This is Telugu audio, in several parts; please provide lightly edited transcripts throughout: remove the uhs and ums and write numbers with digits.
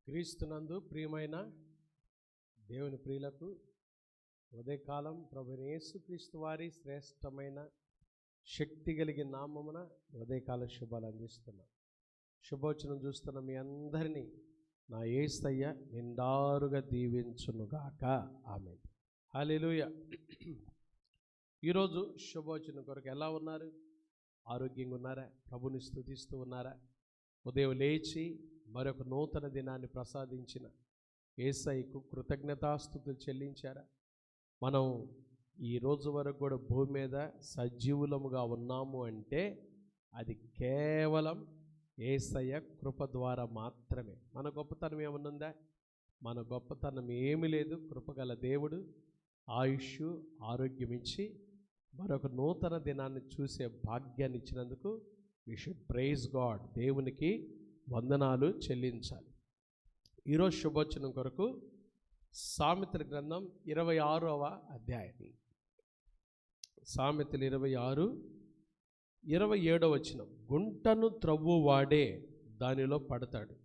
క్రీస్తునందు ప్రియమైన దేవుని ప్రియులకు ఉదయకాలం ప్రభువైన యేసుక్రీస్తు వారి శ్రేష్టమైన శక్తి కలిగిన నామమున ఉదయకాల శుభాలు అందిస్తున్నాం. శుభోచనం చూస్తున్న మీ అందరినీ నా యేసయ్య నిండారుగా దీవించునుగాక. ఆమేన్. హల్లెలూయా. ఈరోజు శుభోచనం కొరకు ఎలా ఉన్నారు? ఆరోగ్యంగా ఉన్నారా? ప్రభుని స్తుతిస్తూ ఉన్నారా? ఉదయం లేచి మరొక నూతన దినాన్ని ప్రసాదించిన యేసయ్యకు కృతజ్ఞతాస్తుతులు చెల్లించారా? మనం ఈ రోజు వరకు కూడా భూమి మీద సజీవులముగా ఉన్నాము అంటే అది కేవలం యేసయ్య కృప ద్వారా మాత్రమే. మన గొప్పతనం ఏమన్నుందా? మన గొప్పతనం ఏమీ లేదు. కృపగల దేవుడు ఆయుష్ ఆరోగ్యం ఇచ్చి మరొక నూతన దినాన్ని చూసే భాగ్యాన్ని ఇచ్చినందుకు వి షుడ్ ప్రైజ్ గాడ్. దేవునికి వందనాలు చెల్లించాలి. ఈరోజు శుభోచనం కొరకు సామెతల గ్రంథం 26వ అధ్యాయం, సామెతలు 26:27 వచనం. గుంటను త్రవ్వువాడే దానిలో పడతాడు,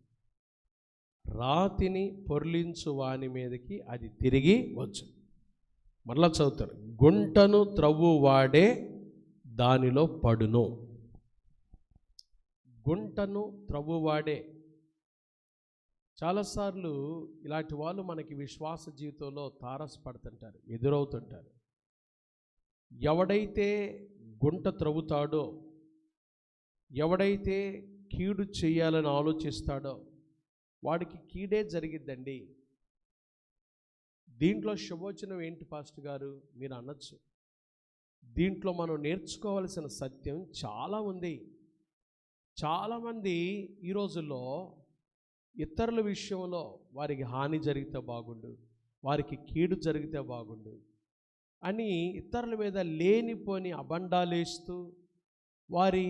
రాతిని పొర్లించు వాని మీదకి అది తిరిగి వచ్చు. మరలా చదువుతాడు. గుంటను త్రవ్వువాడే దానిలో పడును. గుంటను త్రవ్వువాడే. చాలాసార్లు ఇలాంటి వాళ్ళు మనకి విశ్వాస జీవితంలో తారసపడుతుంటారు, ఎదురవుతుంటారు. ఎవడైతే గుంట త్రవ్వుతాడో, ఎవడైతే కీడు చేయాలని ఆలోచిస్తాడో వాడికి కీడే జరిగిద్దండి. దీంట్లో శుభోచనం ఏంటి పాస్టర్ గారు మీరు అనొచ్చు. దీంట్లో మనం నేర్చుకోవాల్సిన సత్యం చాలా ఉంది. చాలామంది ఈ రోజుల్లో ఇతరుల విషయంలో వారికి హాని జరిగితే బాగుండు, వారికి కీడు జరిగితే బాగుండు అని ఇతరుల మీద లేనిపోని అబండాలేస్తూ వారి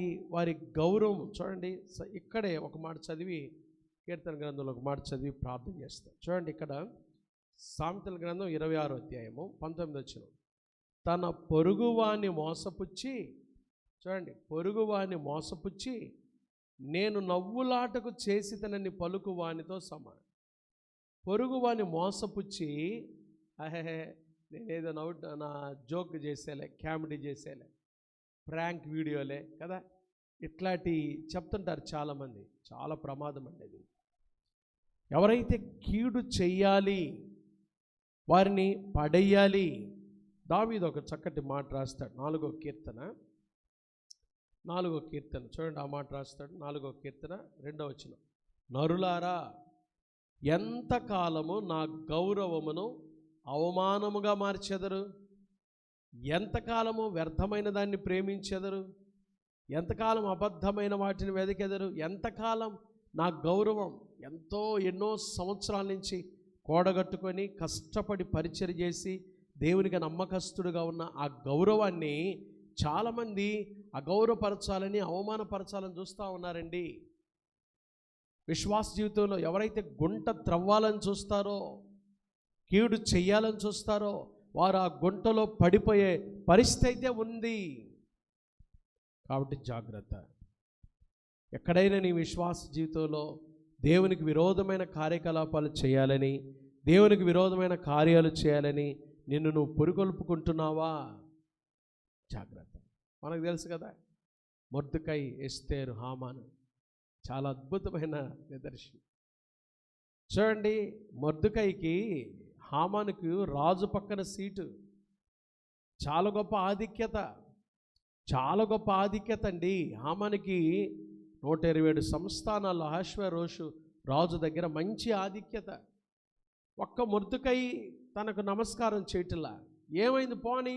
గౌరవం చూడండి. ఇక్కడే ఒక మాట చదివి, కీర్తన గ్రంథంలో ఒక మాట చదివి ప్రార్థన చేస్తాం. చూడండి, ఇక్కడ సామెతల గ్రంథం 26వ అధ్యాయము 19వ వచనం. తన పొరుగువాని మోసపుచ్చి, చూడండి, పొరుగువాని మోసపుచ్చి నేను నవ్వులాటకు చేసితనని పలుకు వానితో సమానం. పొరుగువాని మోసపుచ్చి నేనేదో నా జోక్ చేసేలే, కామెడీ చేసేలే, ప్రాంక్ వీడియోలే కదా, ఇట్లాంటి చెప్తుంటారు చాలామంది. చాలా ప్రమాదం అండి అది. ఎవరైతే కీడు చెయ్యాలి, వారిని పడేయాలి, దావీదు ఒక చక్కటి మాట రాస్తాడు. 4వ కీర్తన చూడండి, ఆ మాట రాస్తాడు. 4వ కీర్తన 2వ వచనం. నరులారా, ఎంతకాలము నా గౌరవమును అవమానముగా మార్చెదరు? ఎంతకాలము వ్యర్థమైన దాన్ని ప్రేమించెదరు? ఎంతకాలం అబద్ధమైన వాటిని వెదకెదరు? ఎంతకాలం నా గౌరవం ఎన్నో సంవత్సరాల నుంచి కూడగట్టుకొని కష్టపడి పరిచర్య చేసి దేవునికి నమ్మకస్తుడుగా ఉన్న ఆ గౌరవాన్ని చాలామంది అగౌరవపరచాలని, అవమానపరచాలని చూస్తూ ఉన్నారండి. విశ్వాస జీవితంలో ఎవరైతే గుంట త్రవ్వాలని చూస్తారో, కీడు చెయ్యాలని చూస్తారో వారు ఆ గుంటలో పడిపోయే పరిస్థితి అయితే ఉంది. కాబట్టి జాగ్రత్త. ఎక్కడైనా నీ విశ్వాస జీవితంలో దేవునికి విరోధమైన కార్యకలాపాలు చేయాలని, దేవునికి విరోధమైన కార్యాలు చేయాలని నిన్ను నువ్వు పురికొల్పుకుంటున్నావా? జాగ్రత్త. మనకు తెలుసు కదా, మొర్దెకై, ఎస్తేరు, హామాను చాలా అద్భుతమైన నిదర్శనం. చూడండి, మొర్దెకైకి హామానుకు రాజు పక్కన సీటు, చాలా గొప్ప ఆధిక్యత, చాలా గొప్ప ఆధిక్యత అండి. హామానుకి 127 సంస్థానాల్లో అహష్వేరోషు రాజు దగ్గర మంచి ఆధిక్యత. ఒక్క మొర్దెకై తనకు నమస్కారం చేయటంలా. ఏమైంది పోని?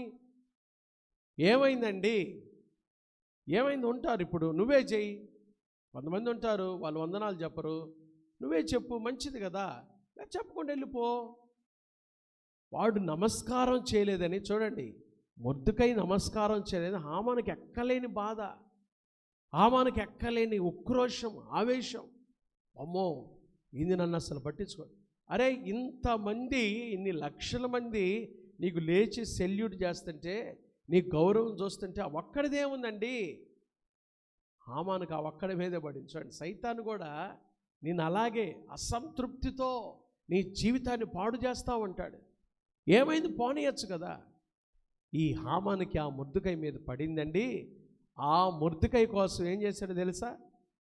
ఏమైందండి? ఏమైంది? ఉంటారు ఇప్పుడు, నువ్వే చెయ్యి. కొంతమంది ఉంటారు, వాళ్ళు వందనాలు చెప్పరు, నువ్వే చెప్పు, మంచిది కదా, చెప్పకుండా వెళ్ళిపో. వాడు నమస్కారం చేయలేదని, చూడండి, మొర్దెకై నమస్కారం చేయలేదు. హామానుకి ఎక్కలేని బాధ, హామానుకి ఎక్కలేని ఉక్రోషం, ఆవేశం. అమ్మో, ఇది నన్ను అసలు పట్టించుకో. అరే, ఇంతమంది, ఇన్ని లక్షల మంది నీకు లేచి సెల్యూట్ చేస్తుంటే, నీ గౌరవం చూస్తుంటే ఆ ఒక్కడిదేముందండి? హామానుకు ఆ ఒక్కడి మీదే పడింది. చూడండి, సైతాను కూడా నేను అలాగే అసంతృప్తితో నీ జీవితాన్ని పాడు చేస్తావు అంటాడు. ఏమైంది, పోనీయచ్చు కదా. ఈ హామానికి ఆ మొర్దుకై మీద పడిందండి. ఆ మొర్దుకై కోసం ఏం చేశాడో తెలుసా?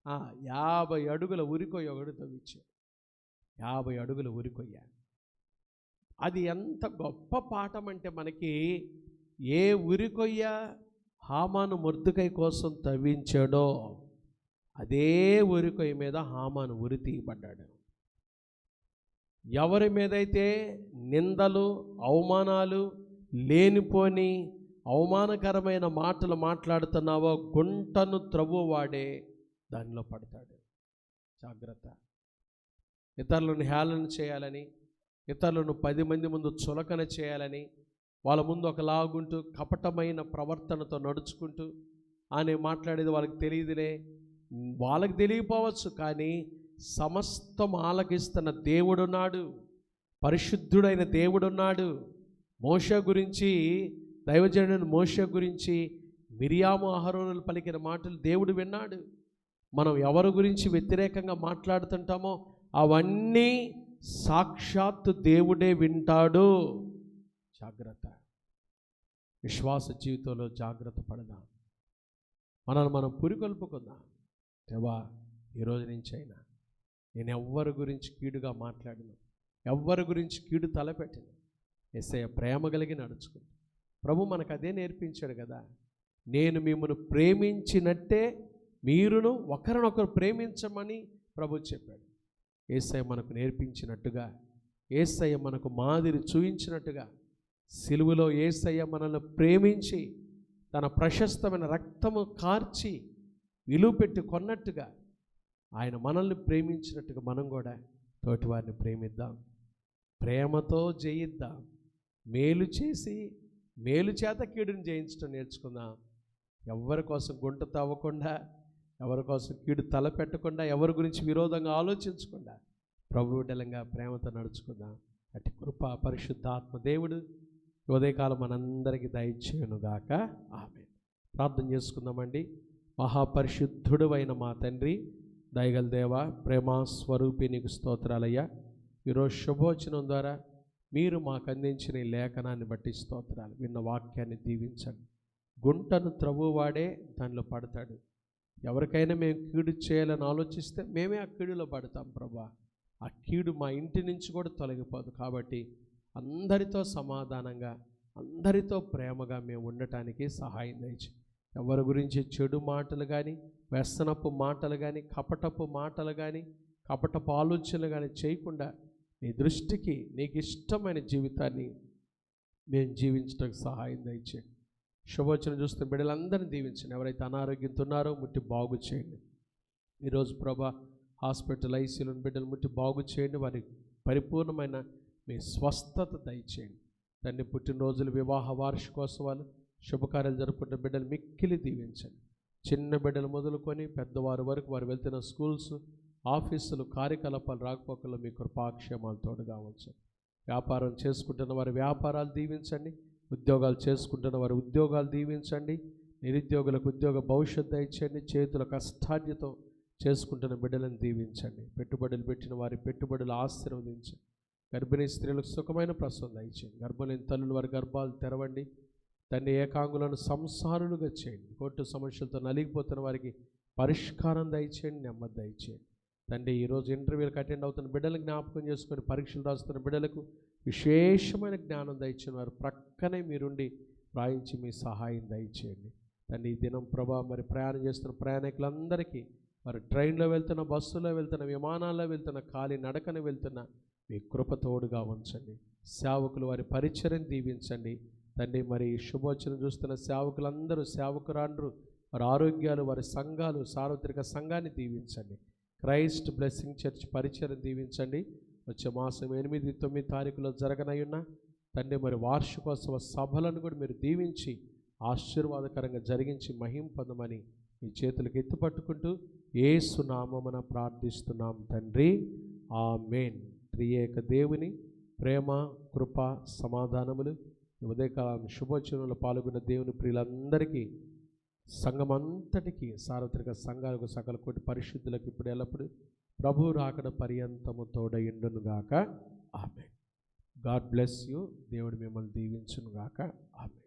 50 అడుగుల ఉరికొయ్య ఒకటి తవ్వించాడు. 50 అడుగుల ఉరికొయ్య. అది ఎంత గొప్ప పాఠం అంటే మనకి, ఏ ఉరికొయ్య హామాను మొర్దుకై కోసం తవ్వించాడో అదే ఉరికొయ్య మీద హామాను ఉరి తీయబడ్డాడు. ఎవరి మీదైతే నిందలు, అవమానాలు, లేనిపోని అవమానకరమైన మాటలు మాట్లాడుతున్నావో గుంటను త్రవ్వువాడే దానిలో పడతాడు. జాగ్రత్త. ఇతరులను హేళన చేయాలని, ఇతరులను 10 మంది ముందు చులకన చేయాలని, వాళ్ళ ముందు ఒకలాగుంటూ కపటమైన ప్రవర్తనతో నడుచుకుంటూ ఆయన మాట్లాడేది వాళ్ళకి తెలియదులే, వాళ్ళకి తెలియపోవచ్చు, కానీ సమస్తం ఆలకిస్తున్న దేవుడున్నాడు, పరిశుద్ధుడైన దేవుడున్నాడు. మోషే గురించి, దైవజనుడు మోషే గురించి మిరియాము అహరోనులు పలికిన మాటలు దేవుడు విన్నాడు. మనం ఎవరి గురించి వ్యతిరేకంగా మాట్లాడుతుంటామో అవన్నీ సాక్షాత్తు దేవుడే వింటాడు. జాగ్రత్త. విశ్వాస జీవితంలో జాగ్రత్త పడదాం. మనల్ని మనం పురికొల్పుకుందాం. దేవా, ఈరోజు నుంచి అయినా నేను ఎవ్వరి గురించి కీడుగా మాట్లాడిన, ఎవ్వరి గురించి కీడు తలపెట్టిన, యేసయ్య ప్రేమ కలిగి నడుచుకుంది. ప్రభు మనకు అదే నేర్పించాడు కదా. నేను మిమ్మల్ని ప్రేమించినట్టే మీరును ఒకరినొకరు ప్రేమించమని ప్రభు చెప్పాడు. యేసయ్య మనకు నేర్పించినట్టుగా, యేసయ్య మనకు మాదిరి చూయించినట్టుగా, సిలువలో యేసయ్య మనల్ని ప్రేమించి తన ప్రశస్తమైన రక్తము కార్చి విలువ పెట్టి కొన్నట్టుగా ఆయన మనల్ని ప్రేమించినట్టుగా మనం కూడా తోటివారిని ప్రేమిద్దాం. ప్రేమతో జయిద్దాం. మేలు చేసి మేలు చేత కీడుని జయించడం నేర్చుకుందాం. ఎవరి కోసం గుంట తవ్వకుండా, ఎవరి కోసం కీడు తలపెట్టకుండా, ఎవరి గురించి విరోధంగా ఆలోచించకుండా ప్రభు బిడ్డలంగా ప్రేమతో నడుచుకుందాం. అట్టి కృప పరిశుద్ధాత్మ దేవుడు ఉదయకాలం మనందరికీ దయచేయునుగాక. ఆమేన్. ప్రార్థన చేసుకుందామండి. మహాపరిశుద్ధుడు అయిన మా తండ్రి, దయగల దేవ, ప్రేమ స్వరూపి, నీకు స్తోత్రాలయ్యా. ఈరోజు శుభవచనం ద్వారా మీరు మాకు అందించిన ఈ లేఖనాన్ని బట్టి స్తోత్రాలు. విన్న వాక్యాన్ని దీవించండి. గుంటను త్రవ్వువాడే దానిలో పడతాడు. ఎవరికైనా మేము కీడు చేయాలని ఆలోచిస్తే మేమే ఆ కీడులో పడతాం ప్రభా. ఆ కీడు మా ఇంటి నుంచి కూడా తొలగిపోదు. కాబట్టి అందరితో సమాధానంగా, అందరితో ప్రేమగా మేము ఉండటానికి సహాయం దయచేయి. ఎవరి గురించి చెడు మాటలు కానీ, వ్యసనపు మాటలు కానీ, కపటపు మాటలు కానీ, కపటపు ఆలోచనలు కానీ చేయకుండా నీ దృష్టికి నీకు ఇష్టమైన జీవితాన్ని మేము జీవించడానికి సహాయం దయచేయండి. శుభవచనం చూస్తే బిడ్డలందరినీ దీవించండి. ఎవరైతే అనారోగ్యంతో ఉన్నారో ముట్టి బాగు చేయండి. ఈరోజు ప్రభా హాస్పిటల్ ఐసీయూలోని బిడ్డలు ముట్టి బాగు చేయండి. వారికి పరిపూర్ణమైన మీ స్వస్థత దయచేయండి. తండ్రి, పుట్టినరోజులు, వివాహ వార్షికోత్సవాలు, శుభకార్యాలు జరుపుకుంటున్న బిడ్డలు మిక్కిలి దీవించండి. చిన్న బిడ్డలు మొదలుకొని పెద్దవారి వరకు వారు వెళ్తున్న స్కూల్స్, ఆఫీసులు, కార్యకలాపాలు, రాకపోకల్లో మీ కృపాక్షేమాలు తోడుగా ఉంచండి. వ్యాపారం చేసుకుంటున్న వారి వ్యాపారాలు దీవించండి. ఉద్యోగాలు చేసుకుంటున్న వారి ఉద్యోగాలు దీవించండి. నిరుద్యోగులకు ఉద్యోగ భవిష్యత్తు దయచేయండి. చేతుల కష్టార్జితం చేసుకుంటున్న బిడ్డలను దీవించండి. పెట్టుబడులు పెట్టిన వారి పెట్టుబడులు ఆశీర్వదించండి. గర్భిణీ స్త్రీలకు సుఖమైన ప్రసవం దయచేయండి. గర్భలేని తల్లులు వారి గర్భాలు తెరవండి. తండ్రి, ఏకాంగులను సంసారులుగా చేయండి. కోర్టు సమస్యలతో నలిగిపోతున్న వారికి పరిష్కారం దయచేయండి, నెమ్మది దయచేయండి. తండ్రి, ఈరోజు ఇంటర్వ్యూలకు అటెండ్ అవుతున్న బిడ్డలకు జ్ఞాపకం చేసుకొని, పరీక్షలు రాస్తున్న బిడ్డలకు విశేషమైన జ్ఞానం దయచేయండి. వారు ప్రక్కనే మీరుండి రాయించి మీ సహాయం దయచేయండి. తండ్రి, ఈ దినం ప్రభా మరి ప్రయాణం చేస్తున్న ప్రయాణికులందరికీ, మరి ట్రైన్లో వెళ్తున్న, బస్సులో వెళ్తున్న, విమానాల్లో వెళ్తున్న, ఖాళీ నడకన వెళ్తున్న మీ కృప తోడుగా ఉంచండి. సేవకులు వారి పరిచయం దీవించండి. తండ్రి, మరి శుభోచనం చూస్తున్న సేవకులందరూ, సేవకురాండ్రు, వారి ఆరోగ్యాలు, వారి సంఘాలు, సార్వత్రిక సంఘాన్ని దీవించండి. క్రైస్ట్ బ్లెస్సింగ్ చర్చ్ పరిచయం దీవించండి. వచ్చే మాసం 8, 9 తారీఖులో జరగనయ్యున్న తండ్రి మరి వార్షికోత్సవ సభలను కూడా మీరు దీవించి ఆశీర్వాదకరంగా జరిగించి మహిమ పొందమని మీ చేతులకు ఎత్తుపట్టుకుంటూ యేసు నామమున ప్రార్థిస్తున్నాం తండ్రి. ఆమేన్. త్రియేక దేవుని ప్రేమ, కృప, సమాధానములు ఉదయకాలం శుభోచనంలో పాల్గొన్న దేవుని ప్రియులందరికీ, సంఘమంతటికి, సార్వత్రిక సంఘాలకు, సకల కోటి పరిశుద్ధులకు ఇప్పుడు ఎల్లప్పుడు ప్రభు రాకడ పర్యంతము తోడయుండునుగాక. ఆమెన్. God bless you. దేవుడు మిమ్మల్ని దీవించునుగాక. ఆమెన్.